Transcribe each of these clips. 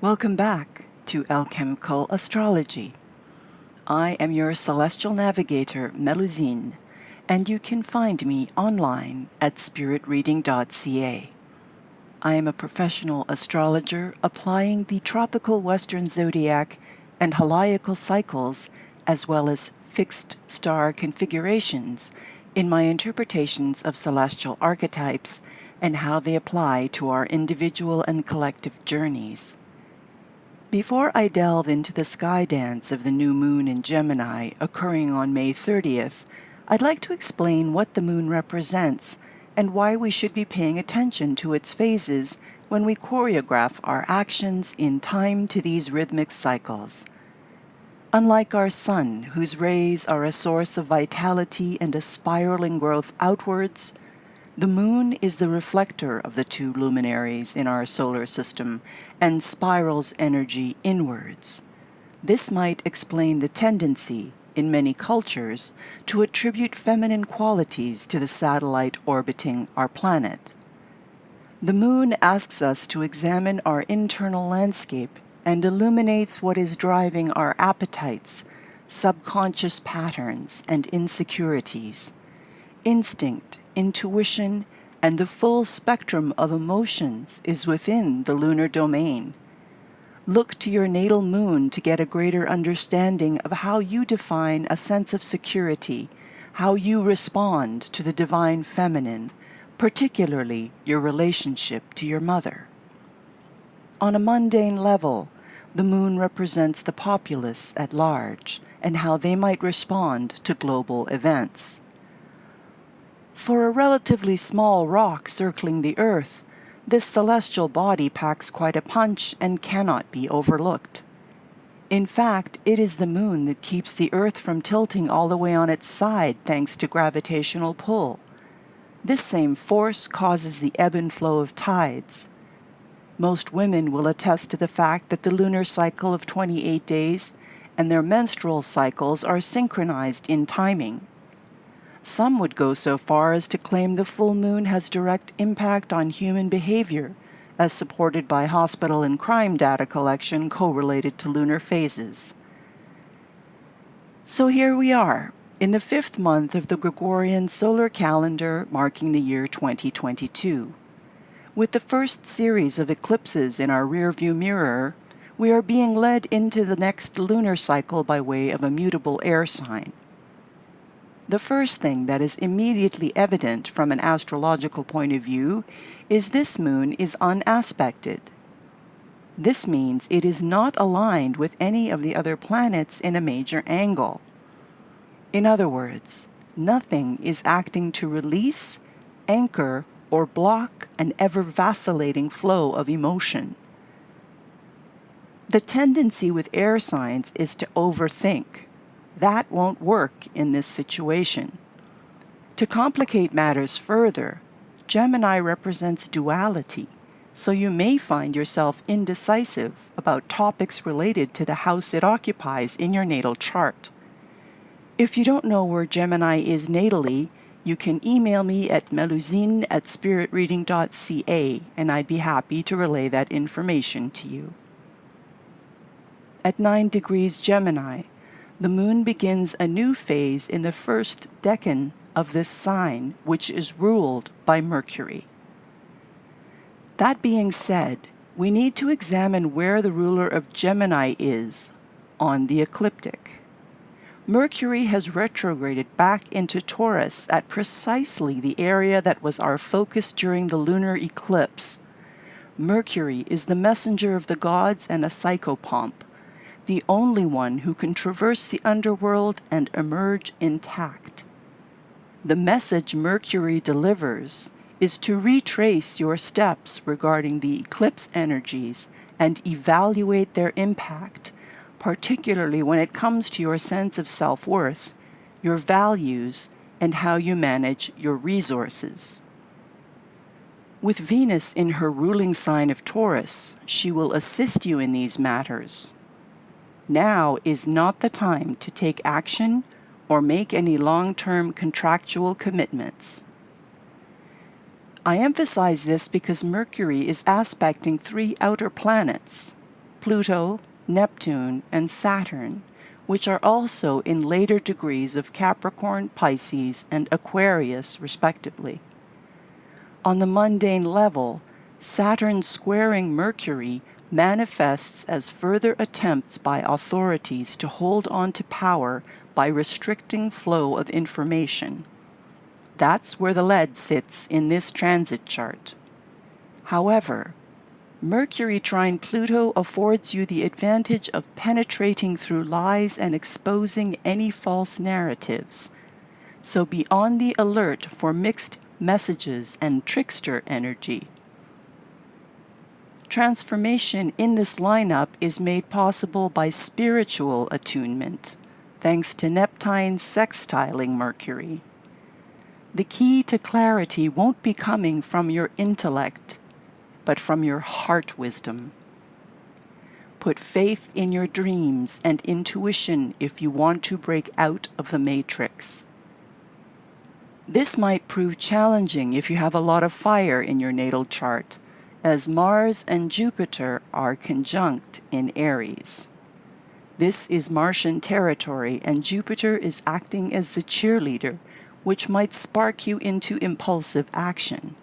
Welcome back to Alchemical Astrology. I am your celestial navigator, Melusine, and you can find me online at spiritreading.ca. I am a professional astrologer applying the tropical Western zodiac and heliacal cycles, as well as fixed star configurations, in my interpretations of celestial archetypes and how they apply to our individual and collective journeys. Before I delve into the sky dance of the new moon in Gemini occurring on May 30th, I'd like to explain what the moon represents and why we should be paying attention to its phases when we choreograph our actions in time to these rhythmic cycles. Unlike our sun, whose rays are a source of vitality and a spiraling growth outwards, the moon is the reflector of the two luminaries in our solar system and spirals energy inwards. This might explain the tendency, in many cultures, to attribute feminine qualities to the satellite orbiting our planet. The moon asks us to examine our internal landscape and illuminates what is driving our appetites, subconscious patterns, and insecurities. Instinct, intuition, and the full spectrum of emotions is within the lunar domain. Look to your natal moon to get a greater understanding of how you define a sense of security, how you respond to the divine feminine, particularly your relationship to your mother. On a mundane level, the moon represents the populace at large and how they might respond to global events. For a relatively small rock circling the Earth, this celestial body packs quite a punch and cannot be overlooked. In fact, it is the moon that keeps the Earth from tilting all the way on its side thanks to gravitational pull. This same force causes the ebb and flow of tides. Most women will attest to the fact that the lunar cycle of 28 days and their menstrual cycles are synchronized in timing. Some would go so far as to claim the full moon has direct impact on human behavior, as supported by hospital and crime data collection correlated to lunar phases. So here we are, in the 5th month of the Gregorian solar calendar marking the year 2022. With the first series of eclipses in our rearview mirror, we are being led into the next lunar cycle by way of a mutable air sign. The first thing that is immediately evident from an astrological point of view is this moon is unaspected. This means it is not aligned with any of the other planets in a major angle. In other words, nothing is acting to release, anchor, or block an ever-vacillating flow of emotion. The tendency with air signs is to overthink. That won't work in this situation. To complicate matters further, Gemini represents duality, so you may find yourself indecisive about topics related to the house it occupies in your natal chart. If you don't know where Gemini is natally, you can email me at melusine@spiritreading.ca and I'd be happy to relay that information to you. At 9 degrees Gemini, the moon begins a new phase in the first decan of this sign, which is ruled by Mercury. That being said, we need to examine where the ruler of Gemini is on the ecliptic. Mercury has retrograded back into Taurus at precisely the area that was our focus during the lunar eclipse. Mercury is the messenger of the gods and a psychopomp, the only one who can traverse the underworld and emerge intact. The message Mercury delivers is to retrace your steps regarding the eclipse energies and evaluate their impact, particularly when it comes to your sense of self-worth, your values, and how you manage your resources. With Venus in her ruling sign of Taurus, she will assist you in these matters. Now is not the time to take action or make any long-term contractual commitments. I emphasize this because Mercury is aspecting 3 outer planets. Pluto, Neptune, and Saturn, which are also in later degrees of Capricorn, Pisces, and Aquarius, respectively. On the mundane level, Saturn squaring Mercury manifests as further attempts by authorities to hold on to power by restricting flow of information. That's where the lead sits in this transit chart. However, Mercury trine Pluto affords you the advantage of penetrating through lies and exposing any false narratives. So be on the alert for mixed messages and trickster energy. Transformation in this lineup is made possible by spiritual attunement, thanks to Neptune sextiling Mercury. The key to clarity won't be coming from your intellect, but from your heart wisdom. Put faith in your dreams and intuition if you want to break out of the matrix. This might prove challenging if you have a lot of fire in your natal chart, as Mars and Jupiter are conjunct in Aries. This is Martian territory, and Jupiter is acting as the cheerleader, which might spark you into impulsive action.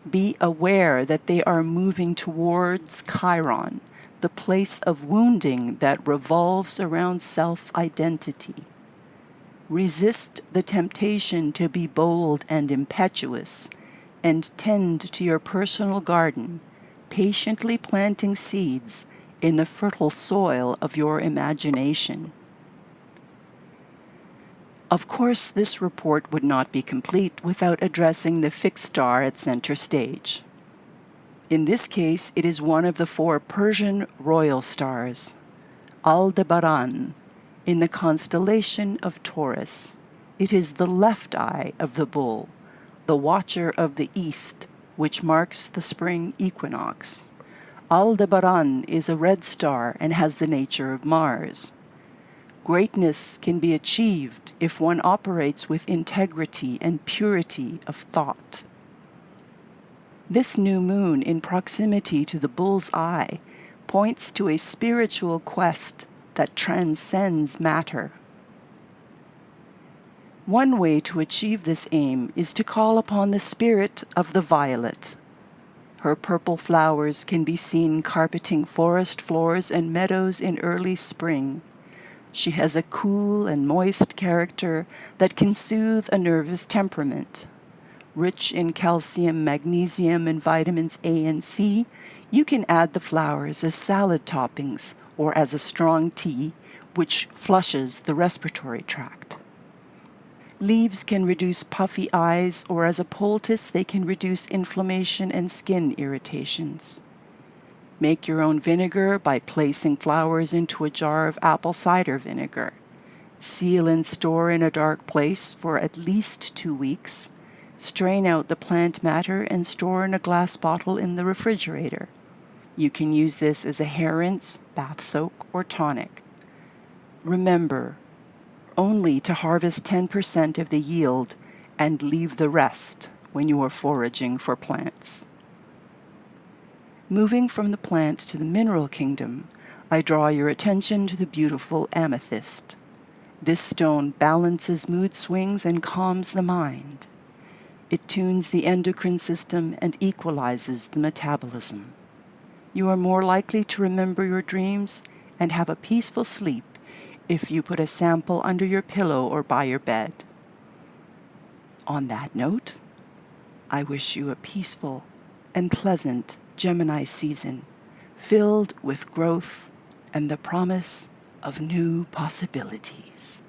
Be aware that they are moving towards Chiron, the place of wounding that revolves around self-identity. Resist the temptation to be bold and impetuous, and tend to your personal garden, patiently planting seeds in the fertile soil of your imagination. Of course, this report would not be complete without addressing the fixed star at center stage. In this case, it is one of the 4 Persian royal stars, Aldebaran, in the constellation of Taurus. It is the left eye of the bull, the watcher of the east, which marks the spring equinox. Aldebaran is a red star and has the nature of Mars. Greatness can be achieved if one operates with integrity and purity of thought. This new moon in proximity to the bull's eye points to a spiritual quest that transcends matter. One way to achieve this aim is to call upon the spirit of the violet. Her purple flowers can be seen carpeting forest floors and meadows in early spring. She has a cool and moist character that can soothe a nervous temperament. Rich in calcium, magnesium, and vitamins A and C, you can add the flowers as salad toppings or as a strong tea, which flushes the respiratory tract. Leaves can reduce puffy eyes, or as a poultice they can reduce inflammation and skin irritations. Make your own vinegar by placing flowers into a jar of apple cider vinegar. Seal and store in a dark place for at least 2 weeks. Strain out the plant matter and store in a glass bottle in the refrigerator. You can use this as a hair rinse, bath soak, or tonic. Remember, only to harvest 10% of the yield and leave the rest when you are foraging for plants. Moving from the plant to the mineral kingdom, I draw your attention to the beautiful amethyst. This stone balances mood swings and calms the mind. It tunes the endocrine system and equalizes the metabolism. You are more likely to remember your dreams and have a peaceful sleep if you put a sample under your pillow or by your bed. On that note, I wish you a peaceful and pleasant Gemini season, filled with growth and the promise of new possibilities.